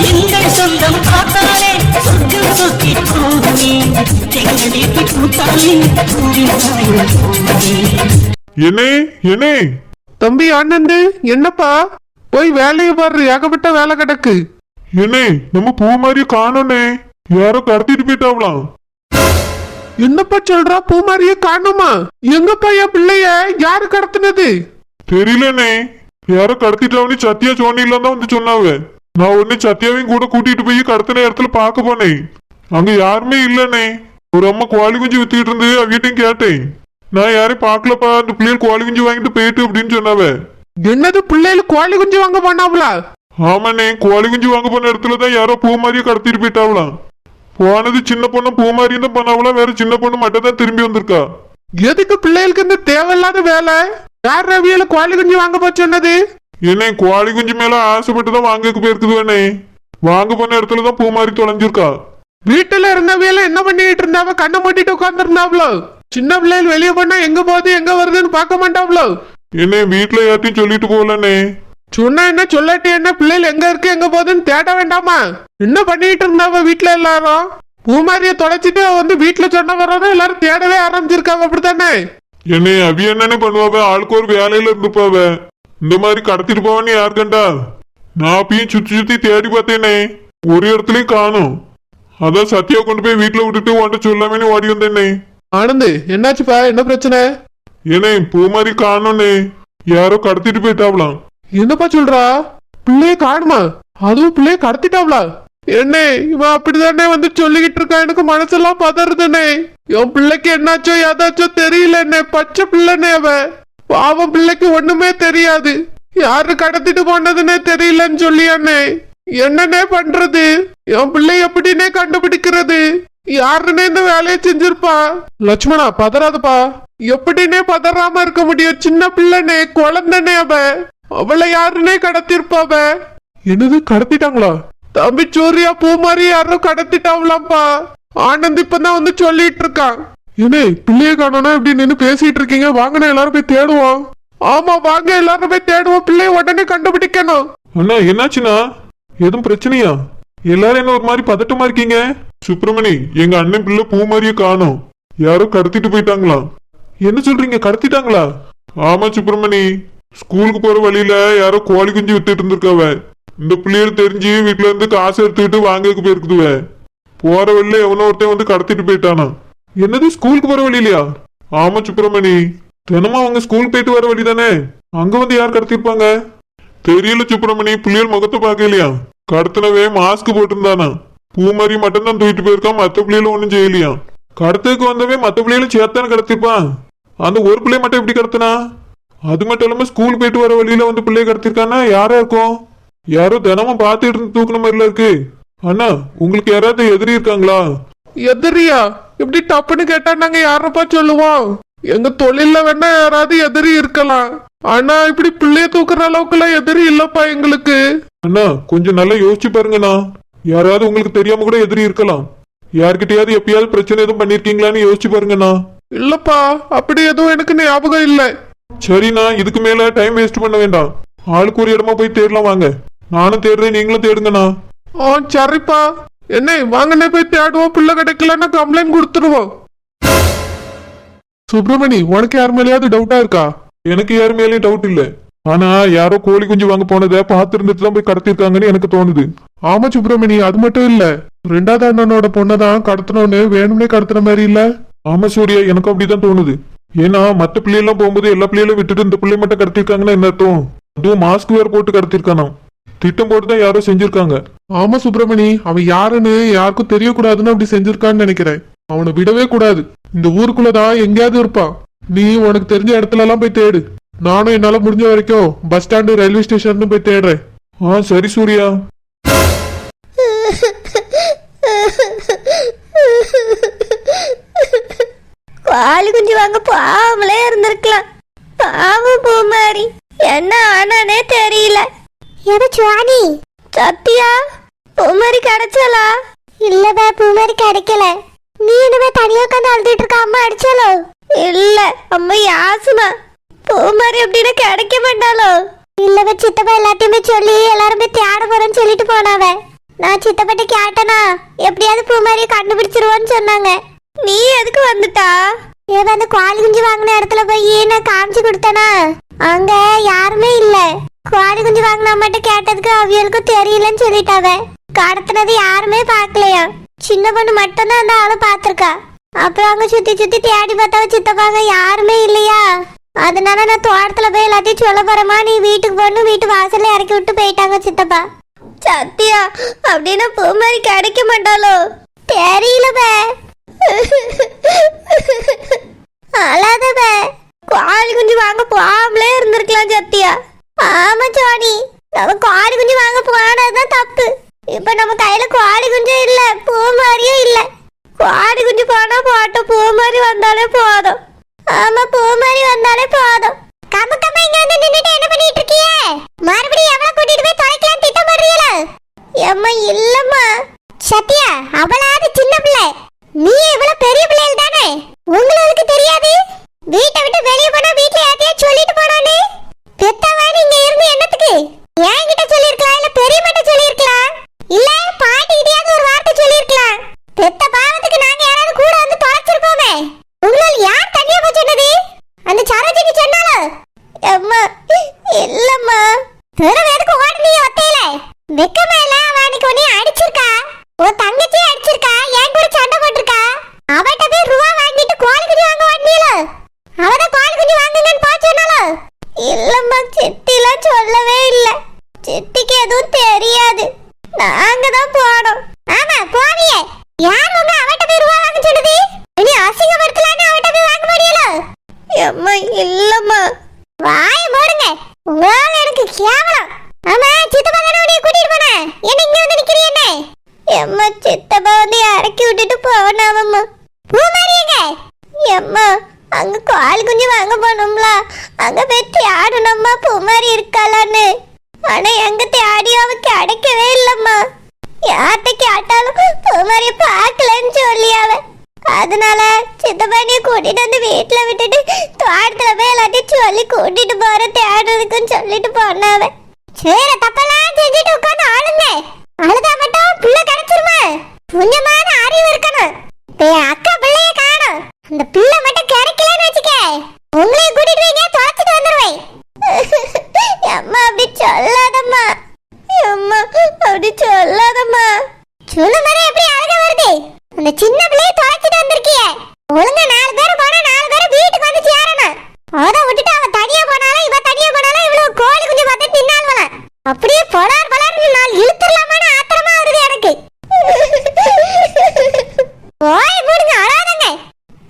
எங்கள் சொந்தம் பார்த்தாலே சொர்க்கம் சுத்தி போகுமே எங்கள் வீட்டு கூட்டாளி என்னே என்னே தம்பி ஆனந்து, என்னப்பா போய் வேலையை பாரு, ஏகப்பட்ட வேலை கிடக்கு. என்னே நம்ம பூ மாதிரி காணோனே, யாரோ கடத்திட்டு போயிட்டாவலாம். என்னப்பா சொல்றா? பூ மாதிரியே காணுமா? எங்கப்பா என் பிள்ளைய யாரு கடத்தினது? தெரியலனே, யாரோ கடத்திட்டாவனு சத்தியா சோனில தான் வந்து சொன்னாவ. நான் உடனே சத்தியாவையும் கூட கூட்டிட்டு போய் கடத்தின இடத்துல பாக்க போனேன். அங்க யாருமே இல்லனே. ஒரு அம்மா கோழி குஞ்சு வித்துக்கிட்டு இருந்து அவகிட்டையும் கேட்டேன். நான் யாரையும் பாக்கலப்பா, அந்த பிள்ளைகள் கோழி குஞ்சு வாங்கிட்டு போயிட்டு அப்படின்னு சொன்னாவ. என்னது, பிள்ளைகள் கோழி குஞ்சு வாங்க போனாவளா? ஆமாண்ணே, கோழி குஞ்சு வாங்க போன இடத்துலதான் யாரோ பூ மாதிரியே கடத்திட்டு போயிட்டாவலாம். போனது சின்ன பொண்ணு பூ மாதிரியும் தான் பண்ணாவலாம், வேற சின்ன பொண்ணு மட்டும் தான் திரும்பி வந்திருக்கா. எதுக்கு பிள்ளைகளுக்கு இந்த தேவையில்லாத வேலை? யார் ரவியில கோழி குஞ்சு வாங்க போச்சு சொன்னது? என்ன கோழி குஞ்சு மேல ஆசைப்பட்டுதான் வாங்கக்கு போயிருக்குதுவே. வாங்க போன இடத்துலதான் பூ மாதிரி தொலைஞ்சிருக்கா. வீட்டுல இருந்தவையில என்ன பண்ணிட்டு இருந்தாவ? கண்ணை மூட்டிட்டு உட்கார்ந்து இருந்தாவளோ? சின்ன பிள்ளைகள் வெளியே போனா எங்க போகுது எங்க வருதுன்னு பார்க்க மாட்டாவளோ? என்ன வீட்டுல யார்ட்டையும் சொல்லிட்டு போகலனே. சொன்ன என்ன சொல்லாட்டி என்ன? பிள்ளைகள் எங்க இருக்கு எங்க போகுதுன்னு தேட வேண்டாமா? என்ன பண்ணிட்டு இருந்தாவ வீட்டுல எல்லாரும்? பூமாரிய தொலைச்சிட்டு வந்து வீட்டுல சொன்ன வர்றதும் எல்லாரும் தேடவே ஆரம்பிச்சிருக்காங்க, அப்படித்தானே? என்ன அவி என்னன்னு பண்ணுவாவ? ஆளுக்கு ஒரு வேலையில இருந்துப்பாவ. இந்த மாதிரி கடத்திட்டு போவான்னு யார் கண்டா? நான் அப்பயும் சுத்தி சுத்தி தேடி பார்த்தேனே, ஒரு இடத்துலயும் காணும். அதான் சத்தியா கொண்டு போய் வீட்டுல விட்டுட்டு உன்ட்ட சொல்லாமேன்னு ஓடி வந்தேனே. ஆனந்து, என்னாச்சுப்பா? என்ன பிரச்சனை? ஏனே பூ மாதிரி காணும்னே, யாரோ கடத்திட்டு போயிட்டாவலாம். என்னப்பா சொல்றா? பிள்ளைய காணுமா? அதுவும் பிள்ளைய கடத்திட்டாவளா? என்ன இவன் அப்படிதானே வந்து சொல்லிக்கிட்டு இருக்கா? எனக்கு மனசெல்லாம் பதறுதுனே. என் பிள்ளைக்கு என்னாச்சோ ஏதாச்சோ தெரியல. என்ன பச்சை பிள்ளைனே அவ. பாவம், பிள்ளைக்கு ஒண்ணுமே தெரியாது. யாரு கடத்திட்டு போனதுன்னே தெரியலன்னு சொல்லியானே. என்னன்னே பண்றது? என் பிள்ளை எப்படின்னே கண்டுபிடிக்கிறது? யாருன்னே இந்த வேலையை செஞ்சிருப்பா? லட்சுமணா, பதறாதப்பா. எப்படின்னே பதறாம இருக்க முடியும்? சின்ன பிள்ளைனே, குழந்தைனே அவ. அவளை யாருன்னே கடத்திருப்பாவ. என்னது, கடத்திட்டாங்களா? தம்பி சூர்யா, பூ மாதிரி யாரும் கடத்திட்டாவலாம்ப்பா. ஆனந்த் இப்பதான் வந்து சொல்லிட்டு இருக்கான். ஏனே பிள்ளைய காணோனா இப்படி நின்று பேசிட்டு இருக்கீங்க? வாங்கண்ணா எல்லாரும் போய் தேடுவோம். ஆமா வாங்க, எல்லாரும் போய் தேடுவோம். பிள்ளைய உடனே கண்டுபிடிக்கணும். அண்ணா என்னாச்சுண்ணா? எதுவும் பிரச்சனையா? எல்லாரும் என்ன ஒரு மாதிரி பதட்டமா இருக்கீங்க? சுப்பிரமணி, எங்க அண்ணன் பிள்ளை பூ மாதிரியே காணோம். யாரோ கடத்திட்டு போயிட்டாங்களா? என்ன சொல்றீங்க, கடத்திட்டாங்களா? ஆமா சுப்பிரமணி, ஸ்கூலுக்கு போற வழியில யாரோ கோழி குஞ்சு வித்துட்டு இருந்திருக்காவ. இந்த பிள்ளைகள் தெரிஞ்சு வீட்டுல இருந்து காசு எடுத்துக்கிட்டு வாங்கக்கு போயிருக்குதுவ. போற வழியில எவனோ ஒருத்தன் வந்து கடத்திட்டு போயிட்டானா. என்னது, ஸ்கூலுக்கு போற வழியிலயா? ஆமா சுப்பிரமணி, தினமும் அவங்க ஸ்கூல் போயிட்டு வர வழி தானே, அங்க வந்து யார் கடத்திருப்பாங்க? தெரியல சுப்பிரமணி, பிள்ளைகள் முகத்தை பார்க்கலையா. கடத்தினவே மாஸ்க் போட்டிருந்தானா. பூ மாதிரி மட்டும் தான் தூக்கிட்டு போயிருக்கான், மத்த பிள்ளைகளும் ஒன்னும் செய்யலையா. கடத்துக்கு வந்தவே மத்த பிள்ளைகளும் சேர்த்தானே கடத்திருப்பான். அந்த ஒரு பிள்ளை மட்டும் எப்படி கடத்தினா? அது மட்டும் இல்லாம ஸ்கூல் போயிட்டு வர வழியில வந்து பிள்ளைய கடத்திருக்கானா? யாரா இருக்கும்? யாரோ தினமும் பார்த்துட்டு இருந்து தூக்குன மாதிரில இருக்கு. அண்ணா, உங்களுக்கு யாராவது எதிரி இருக்காங்களா? எதிரியா? இப்படி டப்புன்னு கேட்டா நாங்க யாரப்பா சொல்லுவோம்? எங்க தொழில வேணா யாராவது எதிரி இருக்கலாம். ஆனா இப்படி பிள்ளைய தூக்குற அளவுக்கு எல்லாம் எதிரி இல்லப்பா எங்களுக்கு. அண்ணா, கொஞ்சம் நல்லா யோசிச்சு பாருங்கண்ணா. யாராவது உங்களுக்கு தெரியாம கூட எதிரி இருக்கலாம். யார்கிட்டயாவது எப்பயாவது பிரச்சனை எதுவும் பண்ணிருக்கீங்களான்னு யோசிச்சு பாருங்கண்ணா. இல்லப்பா, அப்படி எதுவும் எனக்கு ஞாபகம் இல்ல. சரிண்ணா, இதுக்கு மேல டைம் வேஸ்ட் பண்ண வேண்டாம். ஆளுக்கு ஒரு இடமா போய் தேடலாம் வாங்க. நானும் தேடுறேன், நீங்களும் தேடுங்கண்ணா. சரிப்பா. என்ன வாங்கண்ணே, போய் தேடுவோம். பிள்ளை கிடைக்கலன்னா கம்ப்ளைண்ட் கொடுத்துருவோம். சுப்பிரமணி, உனக்கு யார் மேலேயாவது டவுட்டா இருக்கா? எனக்கு யார் மேலேயும் டவுட் இல்ல. ஆனா யாரோ கோழி குஞ்சு வாங்க போனதை பார்த்து இருந்துட்டு தான் போய் கடத்திருக்காங்கன்னு எனக்கு தோணுது. ஆமா சுப்பிரமணி, அது மட்டும் இல்ல, ரெண்டாவது அண்ணனோட பொண்ணதான் கடத்தணும்னு வேணும்னே கடத்துற மாதிரி இல்ல? ஆமா சூர்யா, எனக்கும் அப்படிதான் தோணுது. ஏன்னா மத்த பிள்ளைலாம் போகும்போது எல்லா பிள்ளைகளும் விட்டுட்டு இந்த பிள்ளை மட்டும் கடத்திருக்காங்கன்னா என்ன அர்த்தம்? அதுவும் மாஸ்க் வேற போட்டு கடத்திருக்கானா. திட்டம் போட்டுதான் யாரோ செஞ்சிருக்காங்க. ஆமா சுப்பிரமணி, அவன் யாருன்னு யாருக்கும் தெரியக்கூடாதுன்னு அப்படி செஞ்சிருக்கான்னு நினைக்கிறேன். அவனை விடவே கூடாது. இந்த ஊருக்குள்ளதான் எங்கேயாவது இருப்பான். நீ உனக்கு தெரிஞ்ச இடத்துல எல்லாம் போய் தேடு. நானும் என்னால முடிஞ்ச வரைக்கும் பஸ் ஸ்டாண்டு, ரயில்வே ஸ்டேஷன் போய் தேடுறேன். சரி சூர்யா. பால் குஞ்சு வாங்க பாவங்களே இருந்திருக்கலாம். பாவம் பூமாரி, என்ன ஆனானே தெரியல. சுவாணி, சத்தியா பூமாரி கிடைச்சலா? இல்லதா, பூமாரி கிடைக்கல. நீ என்னமே தனியா உட்காந்து அழுதுட்டு இருக்க? அம்மா அடிச்சாலோ? இல்ல, அம்மா யாசுமா. பூமாரி அப்படின்னா கிடைக்க மாட்டாளோ? இல்லவ, சித்தப்பா எல்லாத்தையுமே சொல்லி எல்லாருமே தேட போறேன்னு சொல்லிட்டு போனாவ. நான் சித்தப்பட்ட கேட்டனா எப்படியாவது பூமாரியை கண்டுபிடிச்சிருவோன்னு சொன்னாங்க. நீ எதுக்கு வந்துட்டா? ஏதோ அந்த கோழி குஞ்சு வாங்கின இடத்துல போய் நான் காமிச்சு கொடுத்தனா, அங்க யாருமே இல்ல. கோழி குஞ்சு வாங்கின அம்மாட்ட கேட்டதுக்கு அவியலுக்கும் தெரியலன்னு சொல்லிட்டாவ. கடத்தினது யாருமே பாக்கலையா, சின்ன பொண்ணு மட்டும் தான் அந்த ஆளை பாத்திருக்கா. அப்புறம் அங்க சுத்தி சுத்தி தேடி பார்த்தாவ சித்தப்பாங்க யாருமே இல்லையா. அதனால நான் தோட்டத்துல போய் எல்லாத்தையும் சொல்ல போறேமா, நீ வீட்டுக்கு போகணும், வீட்டு வாசல்ல இறக்கி விட்டு போயிட்டாங்க சித்தப்பா. சத்தியா அப்படின்னா பூமாரி கிடைக்க மாட்டாளோ தெரியல. அழாதவ கோழி குஞ்சு வாங்க போகாமலே இருந்திருக்கலாம் சத்தியா. ஆமா சோனி, நம்ம கோழி குஞ்சு வாங்க போனதுதான் தப்பு. இப்ப நம்ம கையில கோழி குஞ்சும் இல்ல, பூமாரியும் இல்ல. கோழி குஞ்சு போனா போட்டோம், பூமாரி வந்தாலே போதும். ஆமா பூமாரி வந்தாலே போதும். கம்ம கம்ம இங்க வந்து நின்னுட்டு என்ன பண்ணிட்டு இருக்கீங்க? மறுபடியும் எவ்வளவு கூட்டிட்டு போய் தொலைக்கலாம் திட்டம் பண்றீங்களா? ஏம்மா இல்லம்மா. சத்யா அவளாவது சின்ன பிள்ளை, நீ இவ்வளவு பெரிய பிள்ளைகள் தானே, உங்களுக்கு தெரியாது? வீட்டை விட்டு வெளியே போனா வீட்டுல யாரையா சொல்லிட்டு போனோன்னு பெத்தவா நீங்க இருந்து என்னத்துக்கு? என்கிட்ட சொல்லிருக்கலாம், இல்ல பெரியம்மாட்ட சொல்லிருக்கலாம், இல்ல பாட்டி கிட்டயாவது ஒரு வார்த்தை சொல்லிருக்கலாம். பெத்த பாவத்துக்கு நாங்க யாராவது கூட வந்து தொலைச்சிருப்போமே. உங்களால் யார் தனியா போய் சொன்னது? அந்த சரோஜினி சொன்னாலோ? அம்மா இல்லம்மா. தெரு எதுக்கு ஓடுனீங்க ஒத்தையில? வெக்கமா இல்ல? அவனுக்கு உன்னை அடிச்சிருக்கா, உன் தங்கச்சி அடிச்சிருக்கா, என் கூட சண்டை போட்டிருக்கா. அவட்ட போய் ரூபா வாங்கிட்டு கோழி குஞ்சு வாங்க வந்தீங்களோ? அவதான் கோழி குஞ்சு வாங்குங்கன்னு போ சொன்னாலோ? இல்லம்மா, சித்திலாம் சொல்லவே இல்ல. சித்திக்கு எதுவும் தெரியாது, நாங்க தான் போனோம். ஆமா போவியே, யார் உங்க அவட்ட போய் ரூபா வாங்க சொன்னது? நீ அசிங்கப்படுத்தலான்னு அவட்ட போய் வாங்க முடியல? அம்மா இல்லம்மா. வாய மூடுங்க, உங்களால எனக்கு கேவலம். ஆமா சித்தப்பா தானே உன்னை கூட்டிட்டு போன, என்ன இங்க வந்து நிக்கிறீங்க? அம்மா சித்தப்பா வந்து இறக்கி விட்டுட்டு போனாவம்மா. பூமாரிங்க அம்மா, அங்க கோழி குஞ்சு வாங்க போனோம்ல, அங்க போய் தேடணும்மா பூமாரி இருக்காளான்னு. ஆனா எங்க தேடியும் அவ கிடைக்கவே இல்லம்மா. யார்கிட்ட கேட்டாலும் பூமாரியை பார்க்கலன்னு சொல்லியாவ. அதனால சித்தப்பாண்டிய கூட்டிட்டு வந்து வீட்டுல விட்டுட்டு தோட்டத்துல போய் எல்லாத்தையும் சொல்லி கூட்டிட்டு போற தேடுறதுக்குன்னு சொல்லிட்டு போனாவ. சரி தப்பெல்லாம் செஞ்சுட்டு உட்காந்து ஆளுங்க, அழுதா மட்டும் பிள்ளை கிடைச்சிருமா? கொஞ்சமான அறிவு இருக்கணும். அக்கா பிள்ளைய காணும், அந்த பிள்ளை மட்டும் கிடைக்கலன்னு வச்சுக்க, உங்களையும் கூட்டிட்டு வைங்க, தொலைச்சிட்டு வந்துருவேன். அம்மா அப்படி சொல்லாதம்மா. அம்மா அப்படி சொல்லாதம்மா. சொல்லு மாதிரி எப்படி அழகா வருது? அந்த சின்ன பிள்ளைய தொலைச்சிட்டு வந்திருக்கிய, ஒழுங்கா 4 பேர் போனா 4 பேர் வீட்டுக்கு வந்து சேரணும். அத விட்டுட்டு அவ தனியா போனாலும் இவ தனியா போனாலும் இவ்வளவு கோழி குஞ்சு பார்த்து தின்னாலுவல. அப்படியே பொலார் பொலார்னு 4 இழுத்துடலாமான்னு ஆத்திரமா வருது எனக்கு. ஓய் மூடுங்க, அழாதங்க.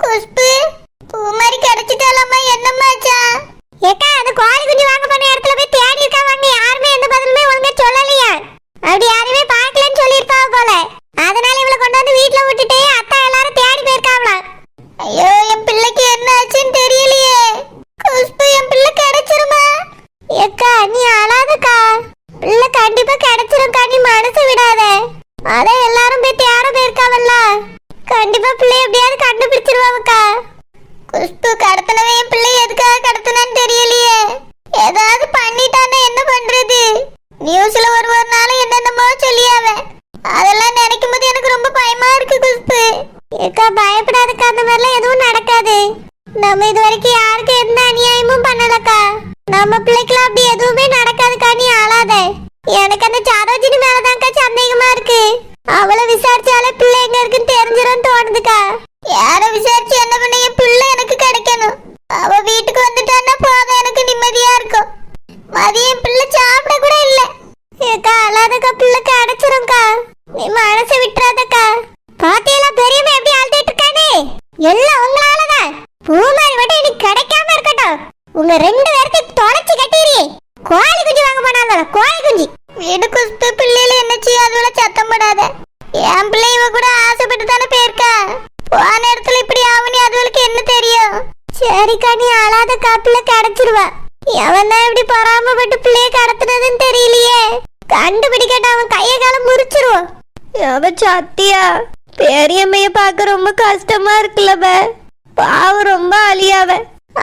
குஷ்பு பூமாரி கிடைச்சிட்டாலம்மா, என்னம்மாச்சா? ஏக்கா அந்த கோழி குஞ்சு வாங்க போன இடத்துல போய் தேடி இருக்காங்க, யாருமே எந்த பதிலுமே ஒழுங்கா சொல்லலையா. அப்படி யாருமே பார்க்கலன்னு சொல்லியிருப்பாவ போல. அதனால இவளை கொண்டு வந்து வீட்டுல விட்டுட்டு அத்தா எல்லாரும் தேடி போயிருக்காங்களாம். ஐயோ என் பிள்ளைக்கு என்ன ஆச்சுன்னு தெரியலையே. குஷ்பு என் பிள்ளை கிடைச்சிருமா? ஏக்கா நீ அழாதக்கா, பிள்ளை கண்டிப்பா கிடைச்சிருக்கா, நீ மனசு விடாத. அதான் எல்லாரும் போய் தேட போயிருக்காவல்ல, கண்டிப்பா பிள்ளை எப்படியாவது கண்டுபிடிச்சிருவாங்கக்கா. குஷ்பு கடத்தினவே என் பிள்ளை எதுக்காக கடத்தினான்னு தெரியலையே. ஏதாவது பண்ணிட்டான்னா என்ன பண்றது? நியூஸ்ல ஒரு நாள் என்னென்னமோ சொல்லியாவ, அதெல்லாம் நினைக்கும் போது எனக்கு ரொம்ப பயமா இருக்கு குஷ்பு. ஏக்கா பயப்படாதக்கா, அந்த மாதிரிலாம் எதுவும் நடக்காது. நம்ம இது வரைக்கும் யாருக்கு எந்த அநியாயமும் பண்ணலக்கா. நம்ம பிள்ளைக்கெல்லாம் அப்படி எதுவுமே நடக்காதுக்கா, நீ அழாத. எனக்கு அந்த சரோஜினி மேலதான்க்கா சந்தேகமா இருக்கு. அவளை விசாரிச்சாலே பிள்ளை எங்க இருக்குன்னு தெரிஞ்சிடும் தோணுதுக்கா. யார விசாரிச்சு என்ன பண்ண? என் பிள்ளை எனக்கு கிடைக்கணும். அவ வீட்டுக்கு வந்துட்டான்னா போதும், எனக்கு நிம்மதியா இருக்கும். மதியம் பிள்ளை சாப்பிட கூட இல்ல. ஏக்கா அழாதக்கா, பிள்ளை கிடைச்சிரும்க்கா, நீ மனசை விட்டுறாதக்கா. பாத்தியெல்லாம் பெரியம்மா எப்படி அழுதுட்டு இருக்கானே, எல்லாம் உங்களாலதான். பூமாரி மட்டும் எனக்கு கிடைக்காம இருக்கட்டும். உங்க 2 பேருக்கு தொலைச்சு கட்டிடுறீ. கோழி குஞ்சு வாங்க போனால கோழி குஞ்சு வீடு குஷ்பு. பிள்ளைல என்ன செய்ய, அதுல சத்தம் போடாத. என் பிள்ளை இவ கூட ஆசைப்பட்டு தானே போயிருக்கா. போன இடத்துல இப்படி ஆகுனி அதுவளுக்கு என்ன தெரியும்? சரிக்கா நீ அழாதக்கா, பிள்ளை கிடைச்சிருவா. எவன் தான் இப்படி பொறாமப்பட்டு பிள்ளைய கடத்துனதுன்னு தெரியலையே. கண்டுபிடிக்கட்ட அவன் கைய காலம் முறிச்சிருவான். அவ சத்தியா பெரியம்மைய பார்க்க ரொம்ப கஷ்டமா இருக்குல்ல, பாவம் ரொம்ப அழியாவ.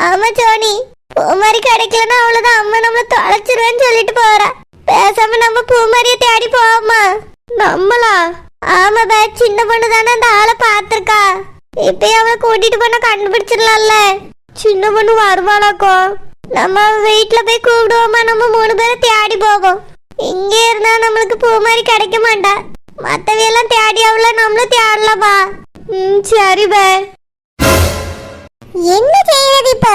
ஆமா சோனி, பூமாரி கிடைக்கலன்னா அவ்வளவுதான், அம்மா நம்மள தொலைச்சிருவேன்னு சொல்லிட்டு போறா. பேசாம நம்ம பூமாரியை தேடி போவோமா? நம்மளா? ஆமா பே, சின்ன பொண்ணு தானே அந்த ஆளை பார்த்திருக்கா. இப்பயே அவளை கூட்டிட்டு போனா கண்டுபிடிச்சிடலாம்ல. சின்ன பொண்ணு வருவாளாக்கோ? நம்ம வீட்டுல போய் கூப்பிடுவோமா? நம்ம 3 பேரும் தேடி போவோம். இங்கே இருந்தா நம்மளுக்கு பூ மாதிரி கிடைக்க மாட்டா. மத்தவையெல்லாம் தேடி அவள நம்மளும் தேடலாமா? சரி பே. என்ன செய்யறது இப்ப?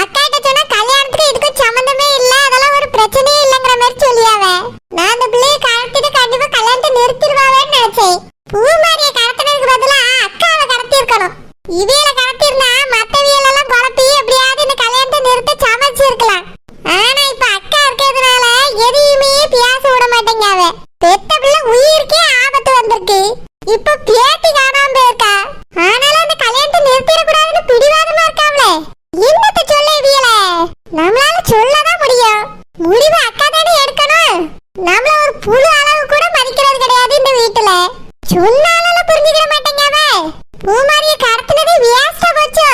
அக்காட்ட சொன்னா கல்யாணத்துக்கு இதுக்கும் சம்பந்தமே இல்ல, அதெல்லாம் ஒரு பிரச்சனையே இல்லங்கிற மாதிரி சொல்லியாவ. நான் அந்த பிள்ளைய கடத்திட்டு கண்டிப்பா கல்யாணத்தை நிறுத்திடுவாவேன்னு நினைச்சேன். பூமாரியை கடத்தினதுக்கு பதிலா அக்காவை கடத்தி இருக்கணும். இவையில கடத்திருந்தா மத்தவியலெல்லாம் குழப்பி எப்படியாவது இந்த கல்யாணத்தை நிறுத்த சமைச்சு இருக்கலாம். ஆனா இப்ப அக்கா இருக்கிறதுனால எதையுமே பேச விட மாட்டேங்காவ. பெத்த பிள்ளை உயிருக்கே ஆபத்து வந்திருக்கு. இப்ப பேத்தி காணாம போயிருக்கா. ஆனாலும் அந்த கல்யாணத்தை நிறுத்திடக்கூடாதுன்னு பிடிவாதமா இருக்காவளே. என்னத்த சொல்ல இவியல? நம்மளால சொல்லதான் முடியும். முடிவு அக்கா தானே எடுக்கணும். நம்மள ஒரு புழு அளவு கூட மதிக்கிறது கிடையாது இந்த வீட்டுல. சொன்னாலும் புரிஞ்சுக்கிட மாட்டேங்காவ. பூமாரியை கடத்தினதே வேஸ்டா போச்சு.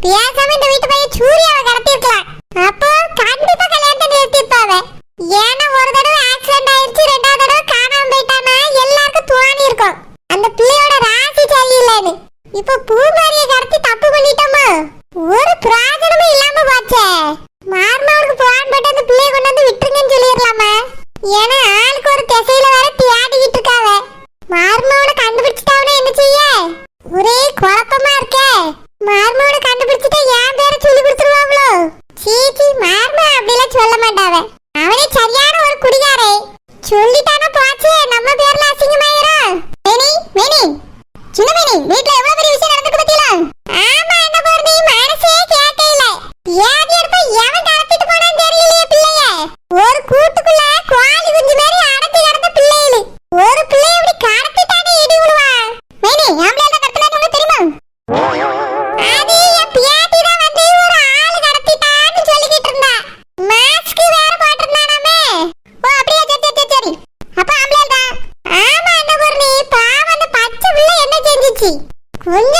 பேசாம இந்த வீட்டு பையன் சூர்யாவை கடத்திருக்கலாம். அப்போ கண்டிப்பா கல்யாணத்தை நிறுத்திருப்பாவ. ஏன்னா ஒரு தடவை ஆக்சிடென்ட் ஆயிடுச்சு, 2வது தடவை காணாம போயிட்டானா எல்லாருக்கும் தோணி இருக்கும் அந்த பிள்ளையோட ராசி சரியில்லைன்னு. இப்ப பூமாரியை கடத்தி தப்பு பண்ணிட்டோமா? ஒரு பிராஜனமும் இல்லாம போச்சே. மார்மாவுக்கு போன் போட்டு அந்த பிள்ளைய கொண்டு வந்து விட்டுருங்கன்னு சொல்லிடலாமா? ஏன்னா ஆளுக்கு ஒரு திசையில வேற தேடிக்கிட்டு இருக்காவ. மார்மாவோட கண்டுபிடிச்சிட்டாவனா என்ன செய்ய? ஒரே குழப்பமா இருக்கே. மார்மாவோட கண்டுபிடிச்சிட்டா என் பேரை சொல்லி கொடுத்துருவாங்களோ? சீச்சி, மார்மா அப்படிலாம் சொல்ல மாட்டாவ. அவனே சரியான ஒரு குடிகாரே. சொல்லிட்டானா போச்சு, நம்ம பேர்ல அசிங்கமாயிரும். மேனி மேனி சின்ன மேனி, வீட்ல எவ்வளவு பெரிய விஷயம் நடந்துருக்கு பத்தியா? ஆமா என்ன போறீ, மனசே கேட்கல. ஏதி எடுத்து எவன் கடத்திட்டு போனான்னு தெரியலையே பிள்ளைய. ஒரு கூட்டுக்குள்ள கோழி குஞ்சு மாதிரி அடத்தி கிடந்த பிள்ளைகளு. ஒரு பிள்ளை இப்படி கடத்திட்டானே இடி விழுவா. மேனி, ஆம்பளை தான் கடத்தினா உங்களுக்கு தெரியுமா? அது என் பியாட்டி தான் வந்து ஒரு ஆளு கடத்திட்டான்னு சொல்லிக்கிட்டு இருந்தா. மாஸ்க் வேற போட்டிருந்தானாமே. ஓ அப்படியே, சரி சரி. அப்ப ஆம்பளை தான். ஆமா என்ன போறீ, பாவம் அந்த பச்சை பிள்ளை என்ன செஞ்சிச்சு? கொஞ்ச